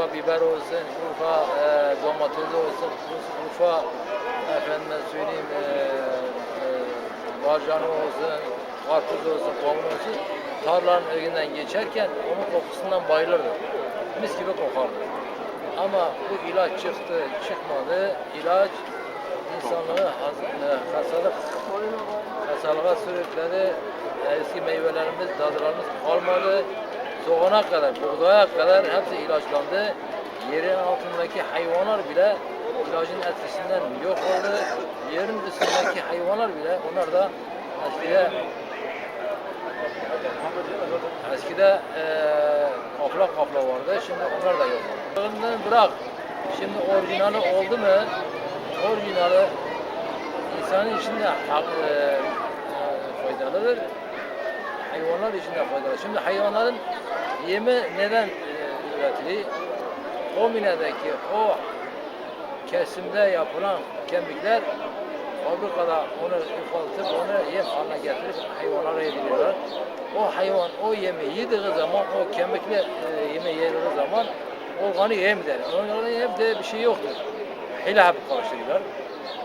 Urfa biber olsun, Urfa domates olsun, Urfa efendime söyleyeyim barcanı olsun, karpuz olsun, kavun olsun. Tarlanın önünden geçerken onun kokusundan bayılırdım. Mis gibi kokardı. Ama bu ilaç çıktı, çıkmadı. İlaç insanlığı hastalığa sürükledi. Eski meyvelerimiz, tadılarımız kalmadı. Soğana kadar, buğdaya kadar hepsi ilaçlandı. Yerin altındaki hayvanlar bile ilacın etkisinden yok oldu. Yerin üstündeki hayvanlar bile, onlar da eskide kapla vardı, şimdi onlar da yok. Ondan bırak, şimdi orijinali oldu mu, orijinali insanın içinde faydalıdır, hayvanlar için de faydalı. Şimdi hayvanların yemi neden üretiliyor? O minedeki, o kesimde yapılan kemikler fabrikada onu ufaltıp onu yem haline getirip hayvanlara yediriyorlar. O hayvan o yemi yediği zaman, o kemikli yemi yediği zaman organik yem der. Organik yem diye bir şey yoktur. Hile hep karıştırıyorlar.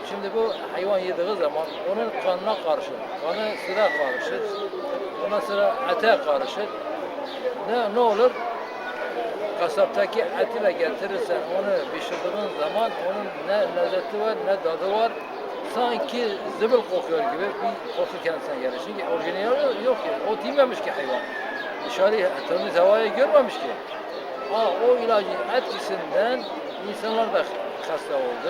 Şimdi bu hayvan yediği zaman onun kanına karışır. Kanı sıra karışır. Ondan sonra ete karışır. Ne olur? Kasaptaki eti de getirirsen onu pişirdiğin zaman onun ne lezzeti var ne tadı var. Sanki zıbıl kokuyor gibi bir koku kendisine gelir. Çünkü orijinali yok ki. O yememiş ki hayvan. Dışarı temiz havayı görmemiş ki. O ilacın etkisinden insanlar da hasta oldu.